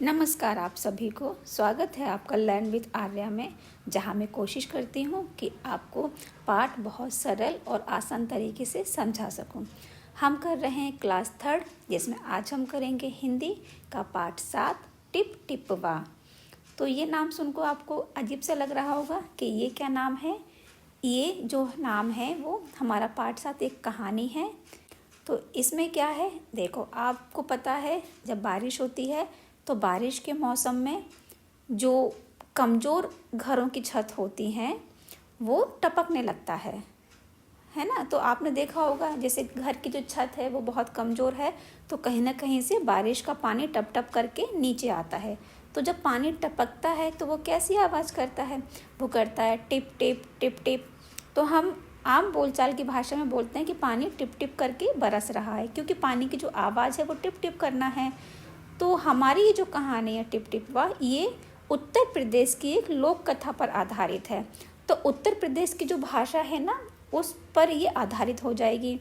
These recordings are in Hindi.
नमस्कार आप सभी को। स्वागत है आपका लर्न विद आर्या में, जहां मैं कोशिश करती हूं कि आपको पाठ बहुत सरल और आसान तरीके से समझा सकूं। हम कर रहे हैं क्लास 3, जिसमें आज हम करेंगे हिंदी का पाठ 7 टिप टिप वाह। तो ये नाम सुनकर आपको अजीब सा लग रहा होगा कि ये क्या नाम है। ये जो नाम है वो हमारा पाठ 7 एक कहानी है। तो इसमें क्या है, देखो आपको पता है जब बारिश होती है तो बारिश के मौसम में जो कमज़ोर घरों की छत होती हैं वो टपकने लगता है ना। तो आपने देखा होगा जैसे घर की जो छत है वो बहुत कमज़ोर है तो कहीं ना कहीं से बारिश का पानी टप टप करके नीचे आता है। तो जब पानी टपकता है तो वो कैसी आवाज़ करता है, वो करता है टिप टिप टिप टिप। तो हम आम बोलचाल की भाषा में बोलते हैं कि पानी टिप टिप करके बरस रहा है, क्योंकि पानी की जो आवाज़ है वो टिप टिप करना है। तो हमारी ये जो कहानी है टिप टिप वाह, ये उत्तर प्रदेश की एक लोक कथा पर आधारित है। तो उत्तर प्रदेश की जो भाषा है ना उस पर ये आधारित हो जाएगी।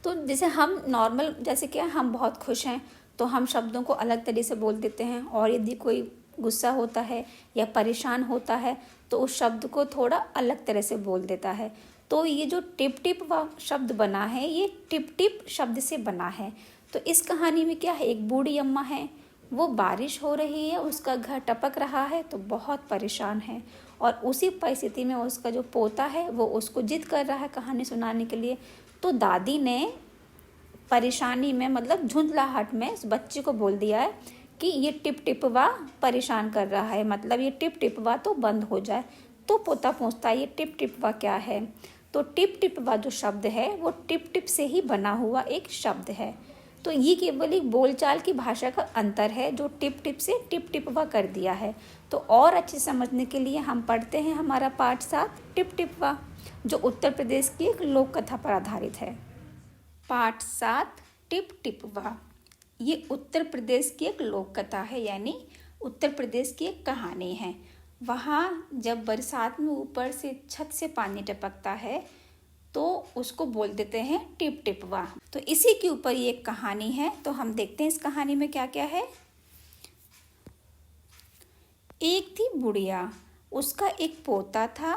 तो जैसे हम नॉर्मल, जैसे क्या हम बहुत खुश हैं तो हम शब्दों को अलग तरीके से बोल देते हैं, और यदि कोई गुस्सा होता है या परेशान होता है तो उस शब्द को थोड़ा अलग तरह से बोल देता है। तो ये जो टिप टिप वाह शब्द बना है ये टिप टिप शब्द से बना है। तो इस कहानी में क्या है, एक बूढ़ी अम्मा है, वो बारिश हो रही है, उसका घर टपक रहा है तो बहुत परेशान है। और उसी परिस्थिति में उसका जो पोता है वो उसको जिद कर रहा है कहानी सुनाने के लिए। तो दादी ने परेशानी में, मतलब झुंझलाहट में, उस बच्चे को बोल दिया है कि ये टिप टिप वाह परेशान कर रहा है, मतलब ये टिप टिप वाह तो बंद हो जाए। तो पोता पूछता है ये टिप टिप वाह क्या है। तो टिप टिप वाह जो शब्द है वो टिप टिप से ही बना हुआ एक शब्द है। तो ये केवल एक बोलचाल की भाषा का अंतर है जो टिप टिप से टिप टिप वाह कर दिया है। तो और अच्छे समझने के लिए हम पढ़ते हैं हमारा पाठ 7 टिप टिप वाह, जो उत्तर प्रदेश की एक लोक कथा पर आधारित है। पाठ 7 टिप टिप वाह ये उत्तर प्रदेश की एक लोक कथा है, यानी उत्तर प्रदेश की एक कहानी है। वहाँ जब बरसात में ऊपर से छत से पानी टपकता है तो उसको बोल देते हैं टिप टिप वाह। तो इसी के ऊपर ये एक कहानी है। तो हम देखते हैं इस कहानी में क्या क्या है। एक थी बुढ़िया, उसका एक पोता था।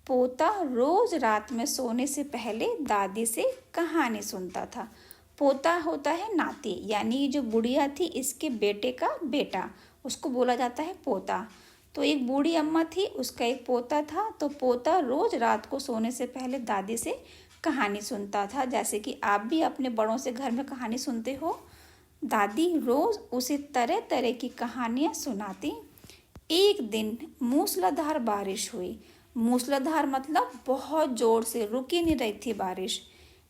पोता रोज रात में सोने से पहले दादी से कहानी सुनता था। पोता होता है नाती, यानी ये जो बुढ़िया थी इसके बेटे का बेटा, उसको बोला जाता है पोता। तो एक बूढ़ी अम्मा थी, उसका एक पोता था। तो पोता रोज रात को सोने से पहले दादी से कहानी सुनता था, जैसे कि आप भी अपने बड़ों से घर में कहानी सुनते हो। दादी रोज उसे तरह तरह की कहानियाँ सुनाती। एक दिन मूसलाधार बारिश हुई। मूसलाधार मतलब बहुत जोर से, रुकी नहीं रही थी बारिश।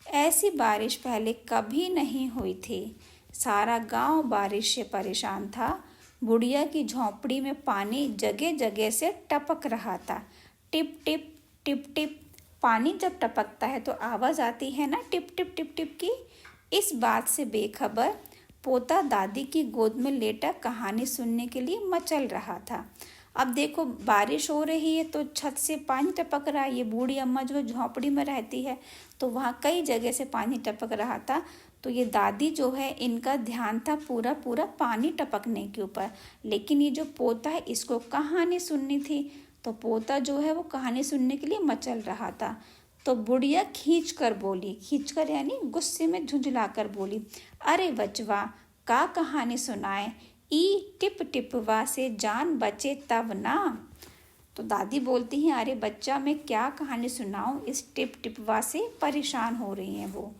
ऐसी बारिश पहले कभी नहीं हुई थी। सारा गांव बारिश से परेशान था। बुढ़िया की झोंपड़ी में पानी जगह जगह से टपक रहा था। Tip tip tip tip. पानी जब टपकता है तो आवाज़ आती है ना टिप टिप टिप टिप की। इस बात से बेखबर पोता दादी की गोद में लेटा कहानी सुनने के लिए मचल रहा था। अब देखो बारिश हो रही है तो छत से पानी टपक रहा है। ये बूढ़ी अम्मा जो झोंपड़ी में रहती है तो वहाँ कई जगह से पानी टपक रहा था। तो ये दादी जो है इनका ध्यान था पूरा पूरा पानी टपकने के ऊपर, लेकिन ये जो पोता है इसको कहानी सुननी थी। तो पोता जो है वो कहानी सुनने के लिए मचल रहा था। तो बुढ़िया खींच कर बोली, खींच कर यानी गुस्से में झुंझला कर बोली, अरे बचवा का कहानी सुनाए, ई टिप टिप वा से जान बचे तब ना। तो दादी बोलती हैं, अरे बच्चा मैं क्या कहानी सुनाऊं, इस टिप टिप वा से परेशान हो रही हैं वो।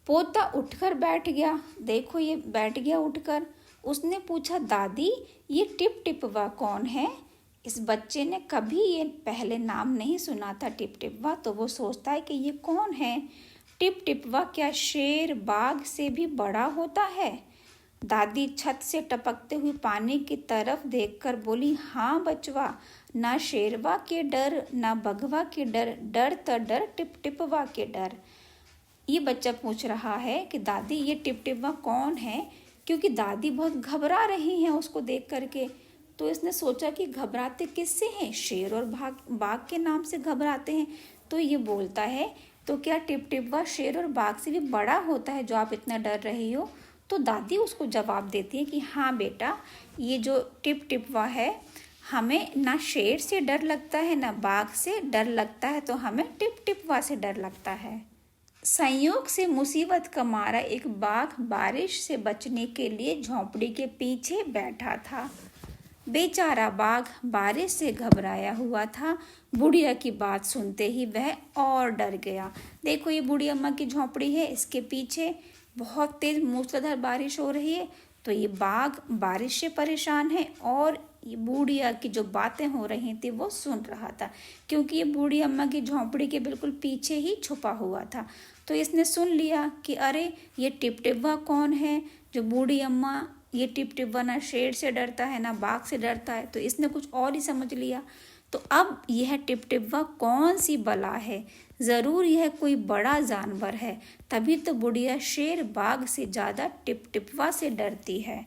पोता उठकर बैठ गया। देखो ये बैठ गया उठकर। उसने पूछा, दादी ये टिप टिप वा कौन है। इस बच्चे ने कभी ये पहले नाम नहीं सुना था टिप टिप वा। तो वो सोचता है कि ये कौन है। टिप टिप वा क्या शेर बाघ से भी बड़ा होता है। दादी छत से टपकते हुए पानी की तरफ देखकर बोली, हाँ बचवा, ना शेरवा के डर ना बघवा के डर, डर त डर टिप टिपवा के डर। ये बच्चा पूछ रहा है कि दादी ये टिप टिपवा कौन है, क्योंकि दादी बहुत घबरा रही हैं उसको देख करके। तो इसने सोचा कि घबराते किससे हैं, शेर और बाघ के नाम से घबराते हैं। तो ये बोलता है, तो क्या टिप टिपवा शेर और बाघ से भी बड़ा होता है जो आप इतना डर रही हो। तो दादी उसको जवाब देती है कि हाँ बेटा, ये जो टिपटिपवा है, हमें ना शेर से डर लगता है ना बाघ से डर लगता है, तो हमें टिपटिपवा से डर लगता है। संयोग से मुसीबत का मारा एक बाघ बारिश से बचने के लिए झोंपड़ी के पीछे बैठा था। बेचारा बाघ बारिश से घबराया हुआ था। बुढ़िया की बात सुनते ही वह और डर गया। देखो, ये बूढ़ी अम्मा की झोंपड़ी है, इसके पीछे बहुत तेज मूसलाधार बारिश हो रही है। तो ये बाघ बारिश से परेशान है और ये बूढ़िया की जो बातें हो रही थी वो सुन रहा था, क्योंकि ये बूढ़ी अम्मा की झोंपड़ी के बिल्कुल पीछे ही छुपा हुआ था। तो इसने सुन लिया कि अरे, ये टिपटिपवा कौन है, जो बूढ़ी अम्मा, ये टिपटिपवा ना शेर से डरता है ना बाघ से डरता है। तो इसने कुछ और ही समझ लिया। तो अब यह टिपटिपवा कौन सी बला है, ज़रूर यह कोई बड़ा जानवर है, तभी तो बुढ़िया शेर बाघ से ज़्यादा टिपटिपवा से डरती है।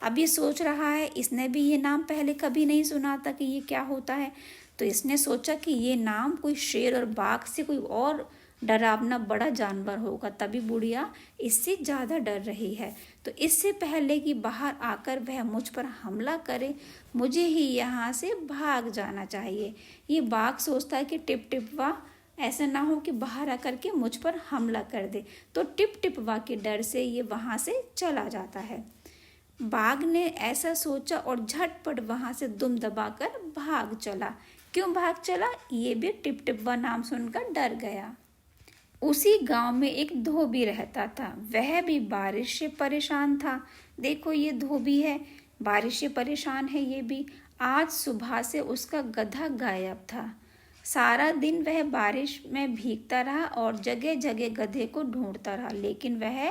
अब ये सोच रहा है, इसने भी ये नाम पहले कभी नहीं सुना था कि ये क्या होता है। तो इसने सोचा कि ये नाम कोई शेर और बाघ से कोई और डरावना बड़ा जानवर होगा, तभी बुढ़िया इससे ज़्यादा डर रही है। तो इससे पहले कि बाहर आकर वह मुझ पर हमला करे, मुझे ही यहाँ से भाग जाना चाहिए। ये बाघ सोचता है कि टिपटिपवा ऐसा ना हो कि बाहर आकर के मुझ पर हमला कर दे। तो टिपटिपवा के डर से ये वहाँ से चला जाता है। बाघ ने ऐसा सोचा और झटपट वहाँ से दुम दबाकर भाग चला। क्यों भाग चला? ये भी टिपटिपवा नाम सुनकर डर गया। उसी गांव में एक धोबी रहता था, वह भी बारिश से परेशान था। देखो, ये धोबी है, बारिश से परेशान है ये भी। आज सुबह से उसका गधा गायब था। सारा दिन वह बारिश में भीगता रहा और जगह जगह गधे को ढूंढता रहा, लेकिन वह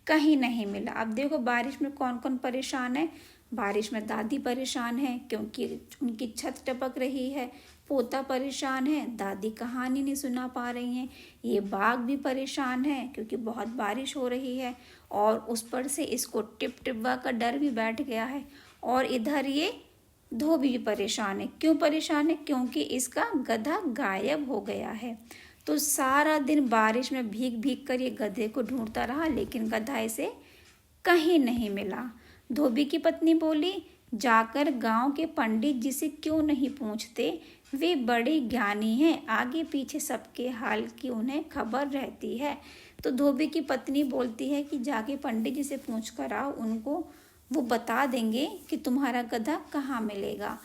कहीं नहीं मिला। अब देखो, बारिश में कौन कौन परेशान है। बारिश में दादी परेशान है क्योंकि उनकी छत टपक रही है। पोता परेशान है, दादी कहानी नहीं सुना पा रही हैं। ये बाघ भी परेशान है क्योंकि बहुत बारिश हो रही है और उस पर से इसको टिपटिपवा का डर भी बैठ गया है। और इधर ये धोबी भी परेशान है। क्यों परेशान है? क्योंकि इसका गधा गायब हो गया है। तो सारा दिन बारिश में भीग भीग कर ये गधे को ढूंढता रहा, लेकिन गधा इसे कहीं नहीं मिला। धोबी की पत्नी बोली, जाकर गांव के पंडित जी से क्यों नहीं पूछते, वे बड़े ज्ञानी हैं, आगे पीछे सबके हाल की उन्हें खबर रहती है। तो धोबी की पत्नी बोलती है कि जाके पंडित जी से पूछ कर आओ, उनको वो बता देंगे कि तुम्हारा गधा कहाँ मिलेगा।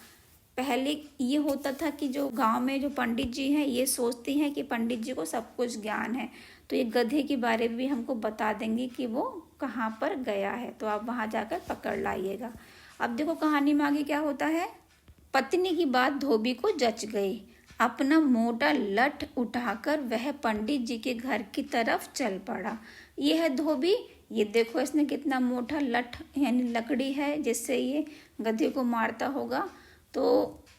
पहले ये होता था कि जो गांव में जो पंडित जी हैं ये सोचती हैं कि पंडित जी को सब कुछ ज्ञान है, तो ये गधे के बारे में भी हमको बता देंगे कि वो कहाँ पर गया है, तो आप वहाँ जाकर पकड़ लाइएगा। अब देखो कहानी में आगे क्या होता है। पत्नी की बात धोबी को जच गई। अपना मोटा लठ उठाकर वह पंडित जी के घर की तरफ चल पड़ा। यह है धोबी, ये देखो इसने कितना मोटा लठ यानी लकड़ी है जिससे ये गधे को मारता होगा। तो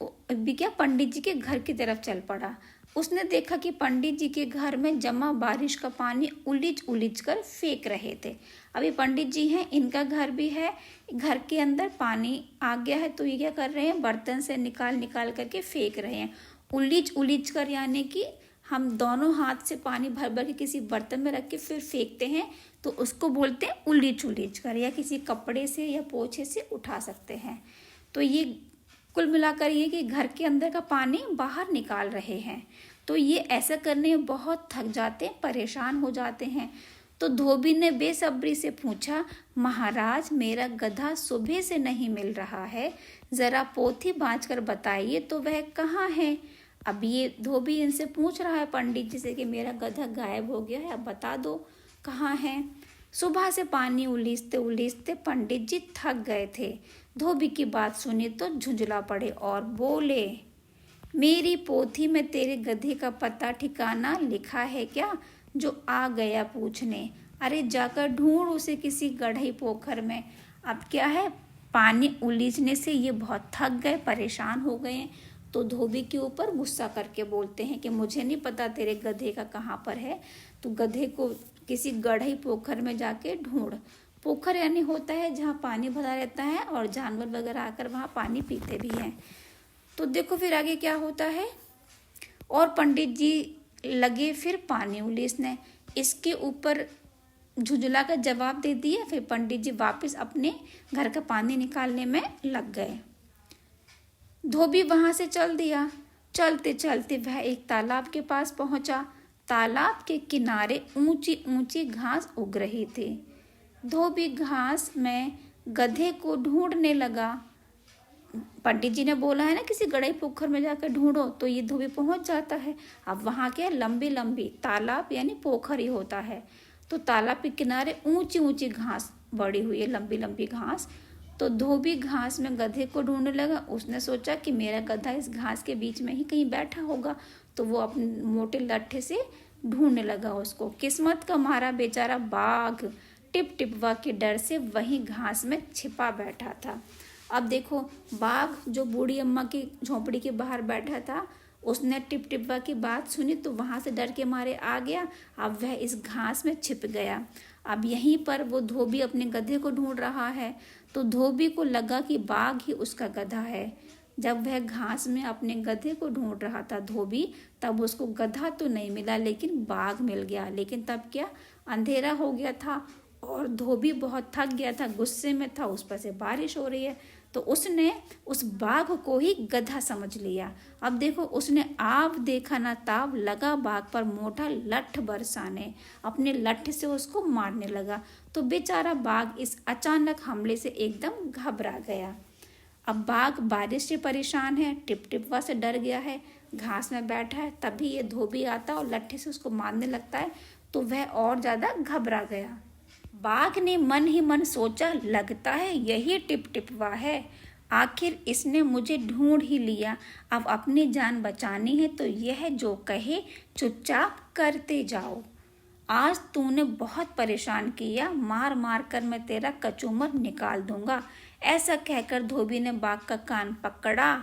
अभी क्या, पंडित जी के घर की तरफ चल पड़ा। उसने देखा कि पंडित जी के घर में जमा बारिश का पानी उलीच उलीच कर फेंक रहे थे। अभी पंडित जी हैं, इनका घर भी है, घर के अंदर पानी आ गया है, तो ये क्या कर रहे हैं, बर्तन से निकाल निकाल करके फेंक रहे हैं। उलीच उलीच कर यानी कि हम दोनों हाथ से पानी भर भर के किसी बर्तन में रख के फिर फेंकते हैं, तो उसको बोलते हैं उलीच उलीच कर, या किसी कपड़े से या पोछे से उठा सकते हैं। तो ये कुल मिलाकर ये कि घर के अंदर का पानी बाहर निकाल रहे हैं। तो ये ऐसा करने में बहुत थक जाते हैं, परेशान हो जाते हैं। तो धोबी ने बेसब्री से पूछा, महाराज मेरा गधा सुबह से नहीं मिल रहा है, ज़रा पोथी बाँच कर बताइए तो वह कहाँ है। अब ये धोबी इनसे पूछ रहा है पंडित जी से कि मेरा गधा गायब हो गया है, अब बता दो कहाँ है। सुबह से पानी उलीचते उलीचते पंडित जी थक गए थे। धोबी की बात सुनी तो झुंझला पड़े और बोले, मेरी पोथी में तेरे गधे का पता ठिकाना लिखा है क्या, जो आ गया पूछने। अरे जाकर ढूंढ उसे किसी गढ़ई पोखर में। अब क्या है, पानी उलीचने से ये बहुत थक गए, परेशान हो गए, तो धोबी के ऊपर गुस्सा करके बोलते हैं कि मुझे नहीं पता तेरे गधे का कहाँ पर है, तो गधे को किसी गढ़ई पोखर में जाके ढूंढ। पोखर यानी होता है जहाँ पानी भरा रहता है और जानवर वगैरह आकर वहाँ पानी पीते भी हैं। तो देखो फिर आगे क्या होता है। और पंडित जी लगे फिर पानी उलीचने। इसके ऊपर झुंझुला कर जवाब दे दिया। फिर पंडित जी वापस अपने घर का पानी निकालने में लग गए। धोबी वहां से चल दिया। चलते चलते वह एक तालाब के पास पहुंचा। तालाब के किनारे ऊंची ऊंची घास उग रही थी। धोबी घास में गधे को ढूंढने लगा। पंडित जी ने बोला है ना, किसी गड़ई पोखर में जाकर ढूंढो, तो ये धोबी पहुंच जाता है। अब वहां क्या, लंबी लंबी तालाब यानी पोखर ही होता है। तो तालाब के किनारे ऊंची ऊंची घास बड़ी हुई है, लंबी लंबी घास। तो धोबी घास में गधे को ढूंढने लगा। उसने सोचा कि मेरा गधा इस घास के बीच में ही कहीं बैठा होगा। तो वो अपने मोटे लट्ठे से ढूंढने लगा उसको। किस्मत का मारा बेचारा बाघ टिप टिपवा के डर से वहीं घास में छिपा बैठा था। अब देखो, बाघ जो बूढ़ी अम्मा की झोंपड़ी के बाहर बैठा था, उसने टिप टिपवा की बात सुनी तो वहां से डर के मारे आ गया। अब वह इस घास में छिप गया। अब यहीं पर वो धोबी अपने गधे को ढूंढ रहा है। तो धोबी को लगा कि बाघ ही उसका गधा है। जब वह घास में अपने गधे को ढूंढ रहा था धोबी, तब उसको गधा तो नहीं मिला लेकिन बाघ मिल गया। लेकिन तब क्या, अंधेरा हो गया था और धोबी बहुत थक गया था, गुस्से में था, उस पर से बारिश हो रही है। तो उसने उस बाघ को ही गधा समझ लिया। अब देखो, उसने आव देखा ना ताव, लगा बाघ पर मोटा लठ बरसाने, अपने लठ से उसको मारने लगा। तो बेचारा बाघ इस अचानक हमले से एकदम घबरा गया। अब बाघ बारिश से परेशान है, टिप टिपवा से डर गया है, घास में बैठा है। तभी ये धोबी आता और लट्ठे से उसको मारने लगता है। तो वह और ज्यादा घबरा गया। बाघ ने मन ही मन सोचा, लगता है यही टिप टिपवा है, आखिर इसने मुझे ढूंढ ही लिया। अब अपनी जान बचानी है तो यह जो कहे चुपचाप करते जाओ। आज तूने बहुत परेशान किया, मार मार कर मैं तेरा कचूमर निकाल दूंगा। ऐसा कहकर धोबी ने बाघ का कान पकड़ा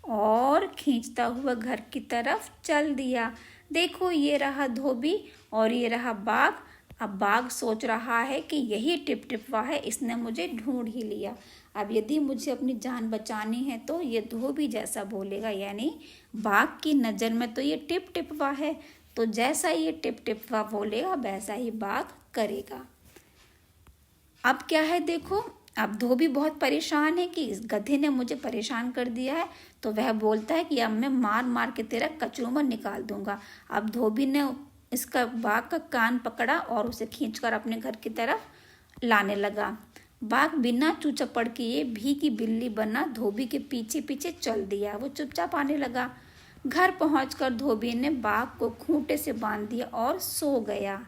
और खींचता हुआ घर की तरफ चल दिया। देखो, ये रहा धोबी और ये रहा बाघ। अब बाघ सोच रहा है कि यही टिप टिपवा है, इसने मुझे ढूंढ ही लिया। अब यदि मुझे अपनी जान बचानी है तो ये धोबी जैसा बोलेगा, यानी बाघ की नज़र में तो ये टिप टिपवा है। तो जैसा ये टिप टिपवा बोलेगा वैसा ही बाघ करेगा। अब क्या है, देखो, अब धोबी बहुत परेशान है कि इस गधे ने मुझे परेशान कर दिया है। तो वह बोलता है कि अब मैं मार मार के तेरा कचूमर निकाल दूंगा। अब धोबी ने इसका बाघ का कान पकड़ा और उसे खींचकर अपने घर की तरफ लाने लगा। बाघ बिना चू चपड़ किए भीगी बिल्ली बना धोबी के पीछे पीछे चल दिया। वो चुपचाप आने लगा। घर पहुंचकर धोबी ने बाघ को खूंटे से बांध दिया और सो गया।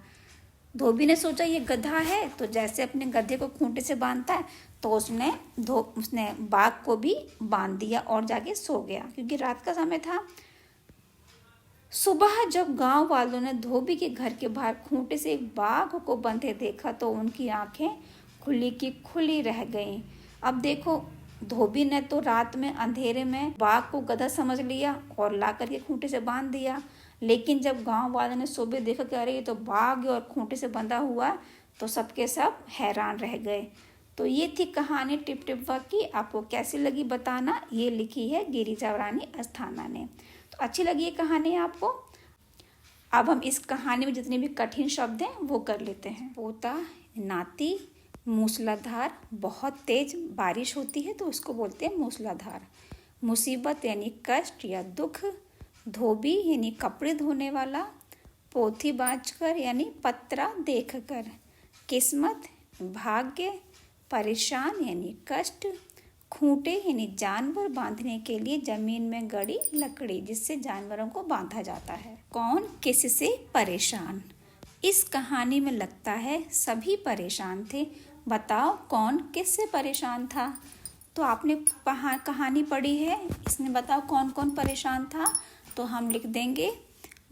धोबी ने सोचा ये गधा है, तो जैसे अपने गधे को खूंटे से बांधता है, तो उसने बाघ को भी बांध दिया और जाके सो गया, क्योंकि रात का समय था। सुबह जब गांव वालों ने धोबी के घर के बाहर खूंटे से एक बाघ को बंधे देखा तो उनकी आंखें खुली की खुली रह गईं। अब देखो, धोबी ने तो रात में अंधेरे में बाघ को गधा समझ लिया और ला करके खूंटे से बांध दिया। लेकिन जब गांव वालों ने सुबह देखा कि अरे ये तो बाघ और खूंटे से बंधा हुआ, तो सबके सब हैरान रह गए। तो ये थी कहानी टिप टिपवा की। आपको कैसी लगी बताना। ये लिखी है गिरिजा रानी अस्थाना ने। तो अच्छी लगी ये कहानी आपको। अब हम इस कहानी में जितने भी कठिन शब्द हैं वो कर लेते हैं। पोता, नाती, मूसलाधार, बहुत तेज बारिश होती है तो उसको बोलते हैं मूसलाधार। मुसीबत यानी कष्ट या दुख। धोबी यानी कपड़े धोने वाला। पोथी बाँचकर यानी पत्रा देखकर। किस्मत, भाग्य। परेशान यानी कष्ट। खूंटे यानी जानवर बांधने के लिए जमीन में गड़ी लकड़ी जिससे जानवरों को बांधा जाता है। कौन किससे परेशान। इस कहानी में लगता है सभी परेशान थे। बताओ कौन किससे परेशान था। तो आपने कहानी पढ़ी है, इसमें बताओ कौन कौन परेशान था। तो हम लिख देंगे,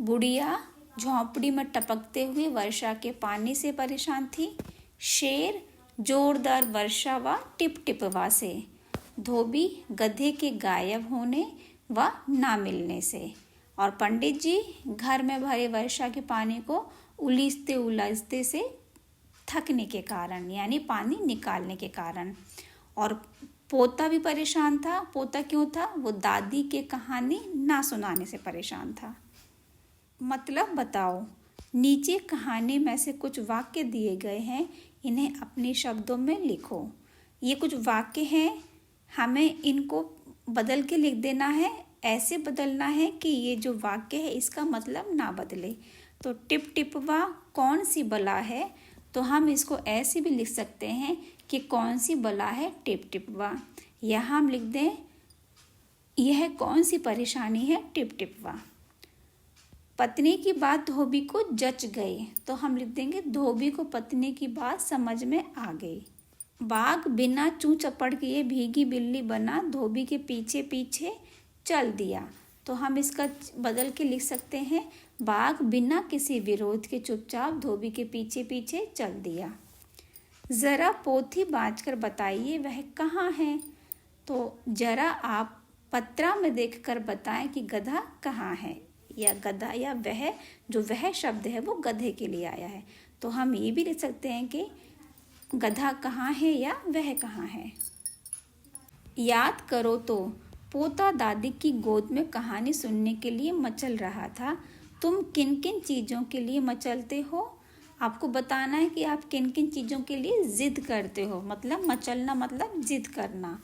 बुढ़िया झोंपड़ी में टपकते हुए वर्षा के पानी से परेशान थी। शेर जोरदार वर्षा व टिप टिपवा से। धोबी गधे के गायब होने व ना मिलने से। और पंडित जी घर में भरे वर्षा के पानी को उलीचते उलझते से थकने के कारण, यानी पानी निकालने के कारण। और पोता भी परेशान था। पोता क्यों था? वो दादी के कहानी ना सुनाने से परेशान था। मतलब बताओ। नीचे कहानी में से कुछ वाक्य दिए गए हैं, इन्हें अपने शब्दों में लिखो। ये कुछ वाक्य हैं, हमें इनको बदल के लिख देना है। ऐसे बदलना है कि ये जो वाक्य है इसका मतलब ना बदले। तो टिप टिपवा कौन सी बला है, तो हम इसको ऐसे भी लिख सकते हैं कि कौन सी बला है टिप टिपवा। यहाँ हम लिख दें यह कौन सी परेशानी है टिप टिपवा। पत्नी की बात धोबी को जच गई, तो हम लिख देंगे धोबी को पत्नी की बात समझ में आ गई। बाघ बिना चूं चपड़ किए भीगी बिल्ली बना, धोबी के पीछे पीछे चल दिया, तो हम इसका बदल के लिख सकते हैं बाघ बिना किसी विरोध के चुपचाप धोबी के पीछे पीछे चल दिया। ज़रा पोथी बाँचकर बताइए वह कहाँ है, तो जरा आप पत्रा में देखकर बताएं कि गधा कहाँ है, या गधा या वह शब्द है वो गधे के लिए आया है। तो हम ये भी लिख सकते हैं कि गधा कहाँ है या वह कहाँ है। याद करो तो पोता दादी की गोद में कहानी सुनने के लिए मचल रहा था। तुम किन किन चीज़ों के लिए मचलते हो, आपको बताना है कि आप किन किन चीज़ों के लिए ज़िद करते हो। मतलब मचलना मतलब ज़िद करना।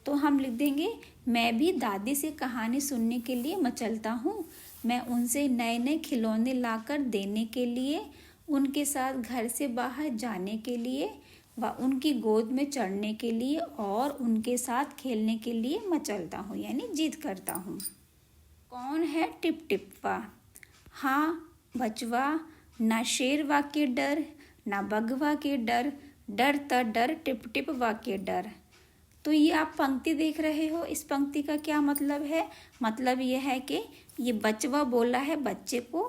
तो हम लिख देंगे मैं भी दादी से कहानी सुनने के लिए मचलता हूँ। मैं उनसे नए नए खिलौने लाकर देने के लिए, उनके साथ घर से बाहर जाने के लिए व उनकी गोद में चढ़ने के लिए और उनके साथ खेलने के लिए मचलता हूँ, यानी जिद करता हूँ। कौन है टिप टिपवा? हाँ बचवा, ना शेरवा के डर ना बगवा के डर, डर त डर टिप टिपवा के डर। तो ये आप पंक्ति देख रहे हो, इस पंक्ति का क्या मतलब है? मतलब ये है कि ये बचवा बोला है बच्चे को,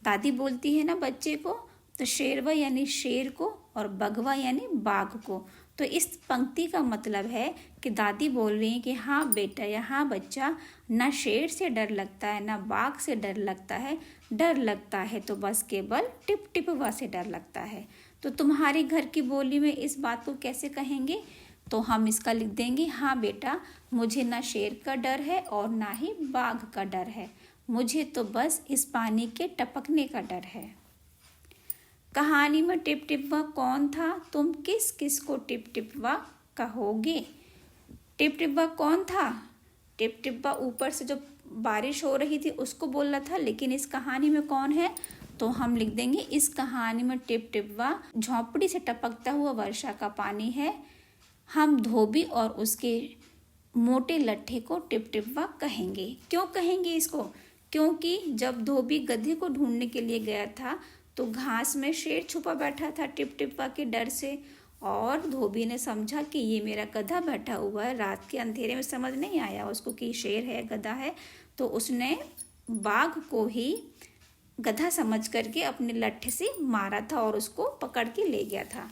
दादी बोलती है ना बच्चे को, तो शेरवा यानी शेर को और बगवा यानी बाघ को। तो इस पंक्ति का मतलब है कि दादी बोल रही है कि हाँ बेटा या हाँ बच्चा, ना शेर से डर लगता है ना बाघ से डर लगता है, डर लगता है तो बस केवल टिप टिपवा से डर लगता है। तो तुम्हारी घर की बोली में इस बात को कैसे कहेंगे? तो हम इसका लिख देंगे हाँ बेटा, मुझे ना शेर का डर है और ना ही बाघ का डर है, मुझे तो बस इस पानी के टपकने का डर है। कहानी में टिप टिपवा कौन था? तुम किस किस को टिप टिपवा कहोगे? टिप टिपवा कौन था? टिप टिपवा ऊपर से जो बारिश हो रही थी उसको बोल रहा था, लेकिन इस कहानी में कौन है? तो हम लिख देंगे इस कहानी में टिप टिपवा झोंपड़ी से टपकता हुआ वर्षा का पानी है। हम धोबी और उसके मोटे लट्ठे को टिप टिपवा कहेंगे। क्यों कहेंगे इसको? क्योंकि जब धोबी गधे को ढूंढने के लिए गया था तो घास में शेर छुपा बैठा था टिप टिपवा के डर से, और धोबी ने समझा कि ये मेरा गधा बैठा हुआ है। रात के अंधेरे में समझ नहीं आया उसको कि शेर है गधा है, तो उसने बाघ को ही गधा समझ करके अपने लट्ठे से मारा था और उसको पकड़ के ले गया था।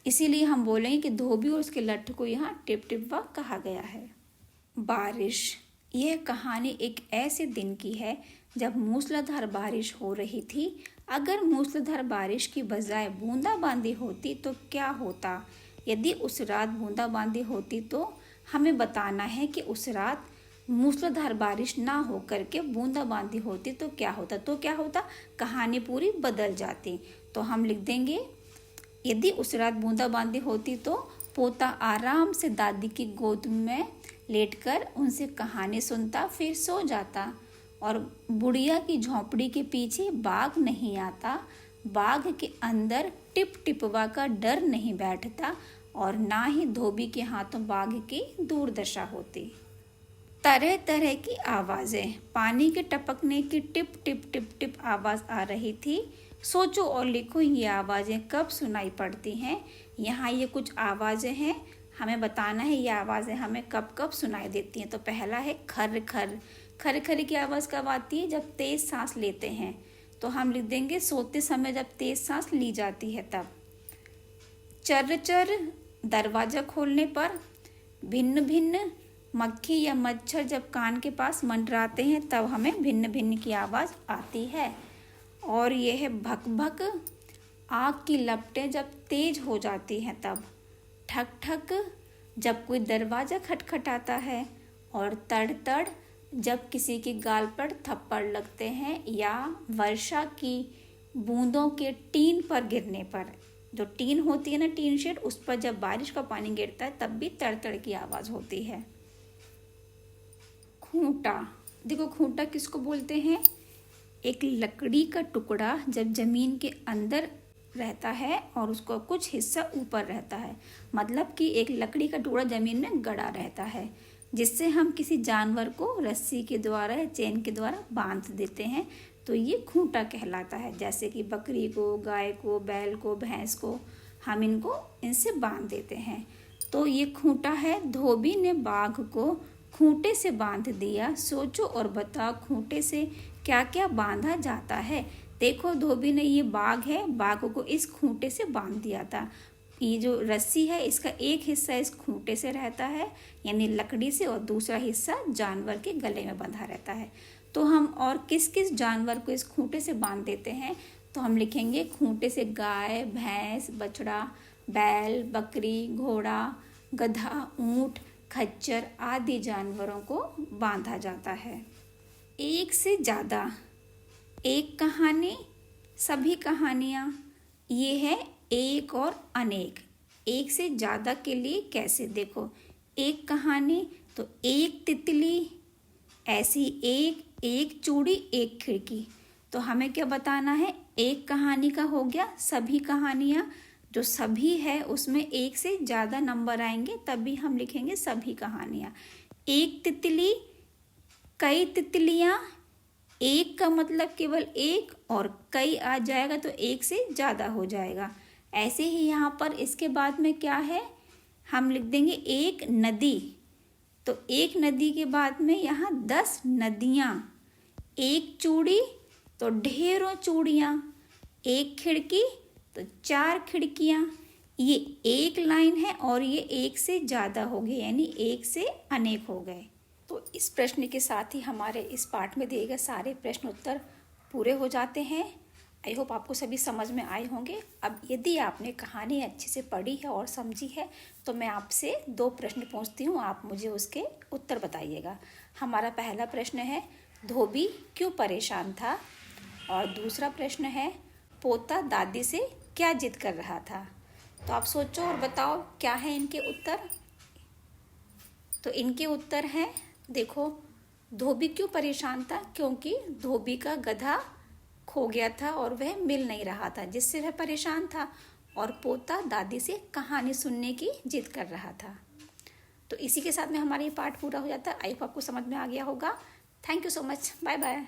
इसीलिए हम बोलेंगे कि धोबी और उसके लट्ठे को यहाँ टिप टिपवा कहा गया है। बारिश, यह कहानी एक ऐसे दिन की है जब मूसलाधार बारिश हो रही थी। अगर मूसलाधार बारिश की बजाय बूंदाबांदी होती तो क्या होता? यदि उस रात बूंदाबांदी होती तो हमें बताना है कि उस रात मूसलाधार बारिश ना हो करके बूंदाबांदी होती तो क्या होता? तो क्या होता? कहानी पूरी बदल जाती। तो हम लिख देंगे यदि उस रात बूंदाबांदी होती तो पोता आराम से दादी की गोद में लेटकर उनसे कहानी सुनता, फिर सो जाता, और बुढ़िया की झोंपड़ी के पीछे बाघ नहीं आता, बाघ के अंदर टिप टिपवा का डर नहीं बैठता, और ना ही धोबी के हाथों बाघ की दुर्दशा होती। तरह तरह की आवाज़ें, पानी के टपकने की टिप टिप टिप टिप आवाज़ आ रही थी। सोचो और लिखो ये आवाज़ें कब सुनाई पड़ती हैं। यहाँ ये कुछ आवाज़ें हैं, हमें बताना है ये आवाज़ें हमें कब कब सुनाई देती हैं। तो पहला है खर खर। खर खर की आवाज़ कब आती है? जब तेज़ सांस लेते हैं। तो हम लिख देंगे सोते समय जब तेज़ सांस ली जाती है तब। चर चर, दरवाज़ा खोलने पर। भिन्न भिन्न, मक्खी या मच्छर जब कान के पास मंडराते हैं तब हमें भिन्न भिन्न की आवाज़ आती है। और यह है भक भक, आग की लपटें जब तेज हो जाती हैं तब। ठक ठक, जब कोई दरवाज़ा खटखटाता है। और तड़ तड़, जब किसी के गाल पर थप्पड़ लगते हैं। या वर्षा की बूंदों के टीन पर गिरने पर, जो टीन होती है ना, टीन शेड, उस पर जब बारिश का पानी गिरता है तब भी तड़तड़ की आवाज़ होती है। खूंटा, देखो खूंटा किसको बोलते हैं? एक लकड़ी का टुकड़ा जब जमीन के अंदर रहता है और उसका कुछ हिस्सा ऊपर रहता है, मतलब कि एक लकड़ी का टुकड़ा जमीन में गड़ा रहता है, जिससे हम किसी जानवर को रस्सी के द्वारा या चेन के द्वारा बांध देते हैं, तो ये खूंटा कहलाता है। जैसे कि बकरी को, गाय को, बैल को, भैंस को हम इनको इनसे बांध देते हैं, तो ये खूंटा है। धोबी ने बाघ को खूंटे से बांध दिया, सोचो और बताओ खूंटे से क्या क्या बांधा जाता है। देखो धोबी ने, ये बाघ है, बाघ को इस खूंटे से बांध दिया था। ये जो रस्सी है इसका एक हिस्सा इस खूंटे से रहता है यानी लकड़ी से, और दूसरा हिस्सा जानवर के गले में बंधा रहता है। तो हम और किस किस जानवर को इस खूंटे से बांध देते हैं, तो हम लिखेंगे खूंटे से गाय, भैंस, बछड़ा, बैल, बकरी, घोड़ा, गधा, ऊंट, खच्चर आदि जानवरों को बांधा जाता है। एक से ज़्यादा, एक कहानी, सभी कहानियाँ, ये है एक और अनेक। एक से ज़्यादा के लिए कैसे, देखो एक कहानी तो एक तितली, ऐसी एक चूड़ी, एक खिड़की। तो हमें क्या बताना है? एक कहानी का हो गया सभी कहानियाँ, जो सभी है उसमें एक से ज़्यादा नंबर आएंगे तभी हम लिखेंगे सभी कहानियाँ। एक तितली, कई तितलियाँ, एक का मतलब केवल एक, और कई आ जाएगा तो एक से ज़्यादा हो जाएगा। ऐसे ही यहाँ पर इसके बाद में क्या है, हम लिख देंगे एक नदी, तो एक नदी के बाद में यहाँ 10 नदियाँ। एक चूड़ी तो ढेरों चूड़ियाँ, एक खिड़की तो 4 खिड़कियाँ। ये एक लाइन है और ये एक से ज़्यादा हो गए यानी एक से अनेक हो गए। तो इस प्रश्न के साथ ही हमारे इस पाठ में दिए गए सारे प्रश्न उत्तर पूरे हो जाते हैं। आई होप आपको सभी समझ में आए होंगे। अब यदि आपने कहानी अच्छे से पढ़ी है और समझी है तो मैं आपसे 2 प्रश्न पूछती हूँ, आप मुझे उसके उत्तर बताइएगा। हमारा पहला प्रश्न है, धोबी क्यों परेशान था? और दूसरा प्रश्न है, पोता दादी से क्या जिद कर रहा था? तो आप सोचो और बताओ क्या है इनके उत्तर। तो इनके उत्तर हैं, देखो धोबी क्यों परेशान था? क्योंकि धोबी का गधा खो गया था और वह मिल नहीं रहा था, जिससे वह परेशान था। और पोता दादी से कहानी सुनने की जिद कर रहा था। तो इसी के साथ में हमारा ये पाठ पूरा हो जाता है। आई होप आपको समझ में आ गया होगा। Thank you so much. Bye bye.